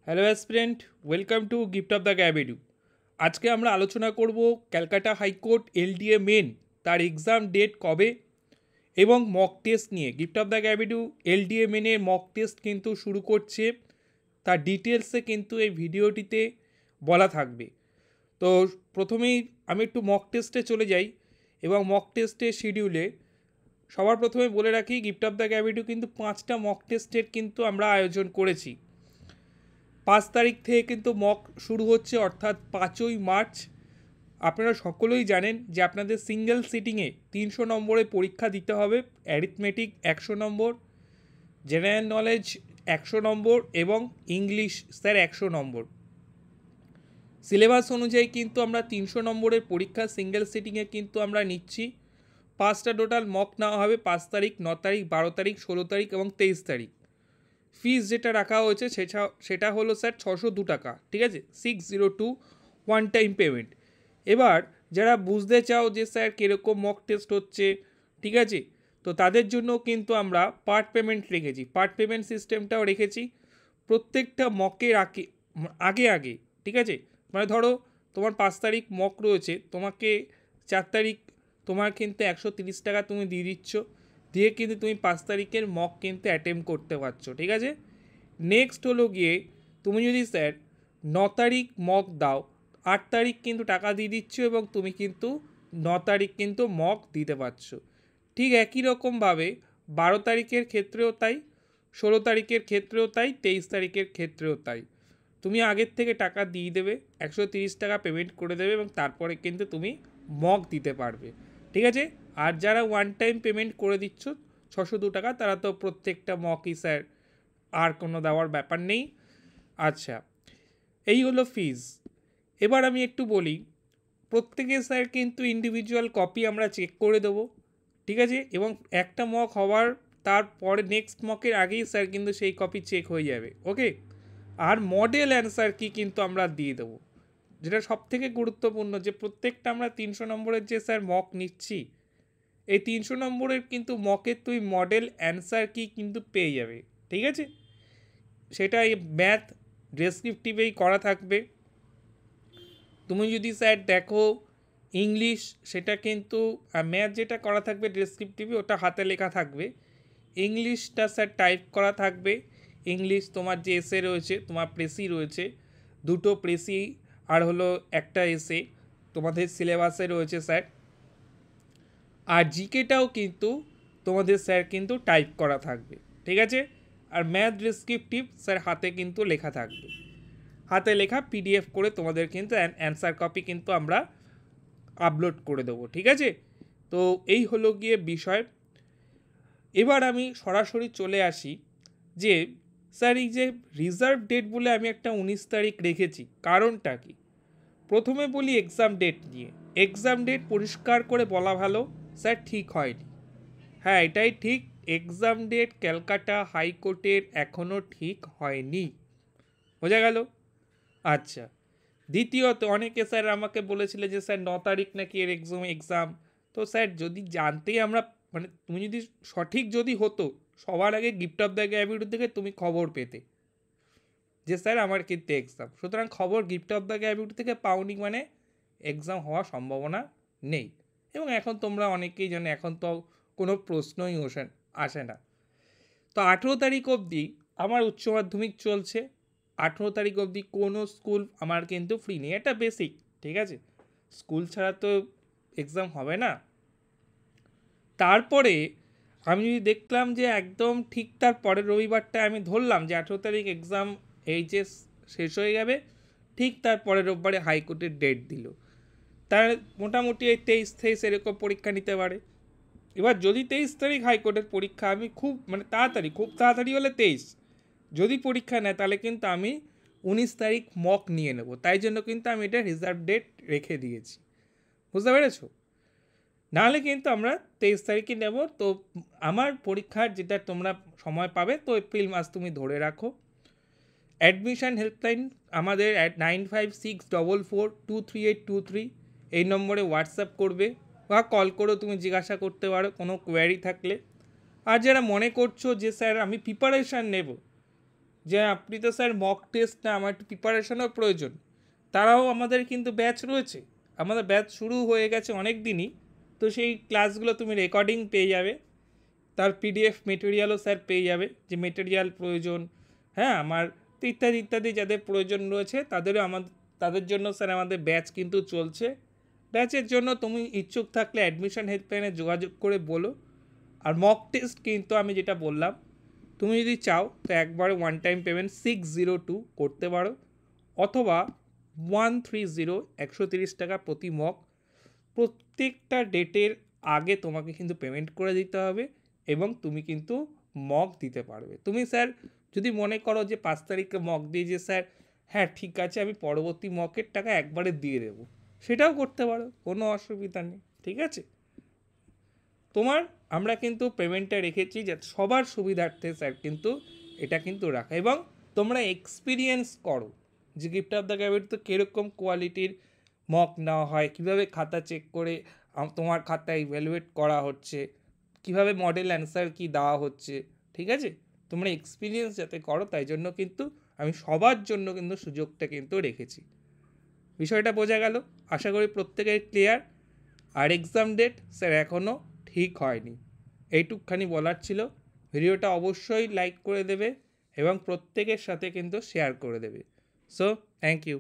Hello aspirant, welcome to gift of the গ্যাবিডু। আজকে আমরা আলোচনা করব ক্যালকাটা হাইকোর্ট এলডিএ মেন তার এক্সাম ডেট কবে এবং মক টেস্ট নিয়ে। গিফট অফ দ্য গ্যাবিডু এলডিএ মেনের মক টেস্ট কিন্তু শুরু করছে, তার ডিটেলসে কিন্তু এই ভিডিওটিতে বলা থাকবে। তো প্রথমেই আমি একটু মক টেস্টে চলে যাই এবং মক টেস্টের শিডিউলে সবার প্রথমে বলে রাখি, গিফট অফ দ্য গ্যাবিডু কিন্তু 5টা মক টেস্টের কিন্তু আমরা আয়োজন করেছি। 5 তারিখ থেকে কিন্তু মক শুরু হচ্ছে, অর্থাৎ 5ই মার্চ। আপনারা সকলেই জানেন যে আপনাদের সিঙ্গেল সিটিংয়ে 300 নম্বরের পরীক্ষা দিতে হবে। অ্যারিথমেটিক 100 নম্বর, জেনারেল নলেজ 100 নম্বর এবং ইংলিশ স্যার 100 নম্বর। সিলেবাস অনুযায়ী কিন্তু আমরা 300 নম্বরের পরীক্ষা সিঙ্গেল সিটিংয়ে কিন্তু আমরা নিচ্ছি। 5টা টোটাল মক নেওয়া হবে 5 তারিখ, 9 তারিখ, 12 তারিখ, 16 তারিখ এবং 23 তারিখ। ফিস যেটা রাখা হয়েছে সেটা হলো স্যার 602 টাকা, ঠিক আছে, 602 ওয়ান টাইম পেমেন্ট। এবার যারা বুঝতে চাও যে স্যার কীরকম মক টেস্ট হচ্ছে, ঠিক আছে, তো তাদের জন্য কিন্তু আমরা পার্ট পেমেন্ট রেখেছি, পার্ট পেমেন্ট সিস্টেমটাও রেখেছি প্রত্যেকটা মকের আগে আগে, ঠিক আছে। মানে ধরো তোমার 5 তারিখ মক রয়েছে, তোমাকে 4 তারিখ তোমার কিন্তু 130 টাকা তুমি দিয়ে দিচ্ছ, দিয়ে কিন্তু তুমি 5 তারিখের মক কিন্তু অ্যাটেম্প করতে পারছো, ঠিক আছে। নেক্সট হলো গিয়ে তুমি যদি স্যার 9 তারিখ মক দাও, 8 তারিখ কিন্তু টাকা দিয়ে দিচ্ছ এবং তুমি কিন্তু 9 তারিখ কিন্তু মক দিতে পারছো। ঠিক একই রকমভাবে 12 তারিখের ক্ষেত্রেও তাই, 16 তারিখের ক্ষেত্রেও তাই, 23 তারিখের ক্ষেত্রেও তাই। তুমি আগের থেকে টাকা দিয়ে দেবে, 130 টাকা পেমেন্ট করে দেবে এবং তারপরে কিন্তু তুমি মক দিতে পারবে, ঠিক আছে। আর যারা ওয়ান টাইম পেমেন্ট করে দিচ্ছ 602 টাকা, তারা তো প্রত্যেকটা মকই স্যার, আর কোনো দেওয়ার ব্যাপার নেই। আচ্ছা, এই হলো ফিজ। এবার আমি একটু বলি, প্রত্যেকে স্যার কিন্তু ইন্ডিভিজুয়াল কপি আমরা চেক করে দেবো, ঠিক আছে, এবং একটা মক হওয়ার তারপরে নেক্সট মকের আগেই স্যার কিন্তু সেই কপি চেক হয়ে যাবে, ওকে। আর মডেল অ্যান্সার কি কিন্তু আমরা দিয়ে দেবো, যেটা সব থেকে গুরুত্বপূর্ণ, যে প্রত্যেকটা আমরা 300 নম্বরের যে স্যার মক নিচ্ছি, এই 300 নম্বরের কিন্তু মকের তুই মডেল অ্যান্সার কি কিন্তু পেয়ে যাবে, ঠিক আছে। সেটা এই ম্যাথ ডেসক্রিপটিভেই করা থাকবে। তুমি যদি স্যার দেখো ইংলিশ, সেটা কিন্তু ম্যাথ যেটা করা থাকবে ডেসক্রিপটিভে ওটা হাতে লেখা থাকবে, ইংলিশটা স্যার টাইপ করা থাকবে। ইংলিশ তোমার যে এসে রয়েছে, তোমার প্রেসি রয়েছে, দুটো প্রেসি আর হলো একটা এসে তোমাদের সিলেবাসে রয়েছে স্যার। আর জিকেটাও কিন্তু তোমাদের স্যার কিন্তু টাইপ করা থাকবে, ঠিক আছে। আর ম্যাথ ডেসক্রিপটিভ স্যার হাতে কিন্তু লেখা থাকবে, হাতে লেখা পিডিএফ করে তোমাদের কিন্তু অ্যান্সার কপি কিন্তু আমরা আপলোড করে দেবো, ঠিক আছে। তো এই হলো গিয়ে বিষয়। এবার আমি সরাসরি চলে আসি যে স্যার এই যে রিজার্ভ ডেট বলে আমি একটা 19 তারিখ রেখেছি, কারণটা কি। প্রথমে বলি এক্সাম ডেট নিয়ে। এক্সাম ডেট পরিষ্কার করে বলা ভালো, স্যার ঠিক হয়নি। হ্যাঁ, এটাই ঠিক, এক্সাম ডেট ক্যালকাটা হাইকোর্টের এখনও ঠিক হয়নি, বোঝা গেল। আচ্ছা, দ্বিতীয়ত অনেকে স্যার আমাকে বলেছিল যে স্যার 9 তারিখ নাকি এর এক্সাম। তো স্যার যদি জানতেই আমরা, মানে তুমি যদি সঠিক যদি হতো, সবার আগে গিফট অফ দ্য গ্যাবিডু থেকে তুমি খবর পেতে যে স্যার আমার কিন্তু এক্সাম। সুতরাং খবর গিফট অফ দ্য গ্যাবিডু থেকে পাওনি মানে এক্সাম হওয়ার সম্ভাবনা নেই। এবং এখন তোমরা অনেকেই জানো এখন তো কোনো প্রশ্নই আসে না। তো 18 তারিখ অবধি আমার উচ্চ মাধ্যমিক চলছে, 18 তারিখ অবধি কোনো স্কুল আমার কিন্তু ফ্রি নেই, এটা বেসিক, ঠিক আছে। স্কুল ছাড়া তো এক্সাম হবে না। তারপরে আমি যদি দেখলাম যে একদম ঠিক তার পরের রবিবারটা আমি ধরলাম যে 18 তারিখ এক্সাম এইচএস শেষ হয়ে যাবে, ঠিক তার পরের রোববারে হাইকোর্টের ডেট দিল, তার মোটামুটি এই 23 এরকম পরীক্ষা নিতে পারে। এবার যদি 23 তারিখ হাইকোর্টের পরীক্ষা, আমি খুব খুব তাড়াতাড়ি হলে 23 যদি পরীক্ষা নেয়, তাহলে কিন্তু আমি 19 তারিখ মক নিয়ে নেব। তাই জন্য কিন্তু আমি এটা রিজার্ভ ডেট রেখে দিয়েছি, বুঝতে পেরেছো। নাহলে কিন্তু আমরা 23 তারিখে নেব। তো আমার পরীক্ষার যেটা তোমরা সময় পাবে, তো এপ্রিল মাস তুমি ধরে রাখো। অ্যাডমিশান হেল্পলাইন আমাদের 9564423823 এই নম্বরে হোয়াটসঅ্যাপ করবে বা কল করেও তুমি জিজ্ঞাসা করতে পারো কোনো কোয়ারি থাকলে। আর যারা মনে করছো যে স্যার আমি প্রিপারেশান নেব, যে আপনি তো স্যার মক টেস্ট না, আমার একটু প্রিপারেশনও প্রয়োজন, তারাও আমাদের কিন্তু ব্যাচ রয়েছে। আমাদের ব্যাচ শুরু হয়ে গেছে অনেক দিনই। তো সেই ক্লাসগুলো তুমি রেকর্ডিং পেয়ে যাবে, তার পিডিএফ মেটেরিয়ালও স্যার পেয়ে যাবে, যে মেটেরিয়াল প্রয়োজন, হ্যাঁ আমার, তো ইত্যাদি ইত্যাদি যাদের প্রয়োজন রয়েছে তাদেরও তাদের জন্য স্যার আমাদের ব্যাচ কিন্তু চলছে। ব্যাচের জন্য তুমি ইচ্ছুক থাকলে অ্যাডমিশন হেল্পলাইনে যোগাযোগ করে বলো। আর মক টেস্ট কিন্তু আমি যেটা বললাম, তুমি যদি চাও তো একবারে ওয়ান টাইম পেমেন্ট 602 করতে পারো, অথবা 130 130 টাকা প্রতি মক, প্রত্যেকটা ডেটের আগে তোমাকে কিন্তু পেমেন্ট করে দিতে হবে, এবং তুমি কিন্তু মক দিতে পারবে। তুমি স্যার যদি মনে করো যে 5 তারিখে মক দিয়ে যে স্যার হ্যাঁ ঠিক আছে আমি পরবর্তী মকের টাকা একবারে দিয়ে দেবো, সেটাও করতে পারো, কোনো অসুবিধা নেই, ঠিক আছে। তোমার আমরা কিন্তু পেমেন্টটা রেখেছি যে সবার সুবিধার্থে স্যার কিন্তু এটা কিন্তু রাখা, এবং তোমরা এক্সপিরিয়েন্স করো যে গিফট অফ দ্য গ্যাবিট তো কীরকম কোয়ালিটির মক নেওয়া হয়, কীভাবে খাতা চেক করে তোমার খাতায় ইভ্যালুয়েট করা হচ্ছে, কীভাবে মডেল অ্যান্সার কি দেওয়া হচ্ছে, ঠিক আছে। তোমরা এক্সপিরিয়েন্স যাতে করো, তাই জন্য কিন্তু আমি সবার জন্য কিন্তু সুযোগটা কিন্তু রেখেছি। বিষয়টা বোঝা গেল, আশা করি প্রত্যেকের ক্লিয়ার। আর এক্সাম ডেট স্যার এখনও ঠিক হয়নি, এইটুকখানি বলার ছিল। ভিডিওটা অবশ্যই লাইক করে দেবে এবং প্রত্যেকের সাথে কিন্তু শেয়ার করে দেবে। So thank you.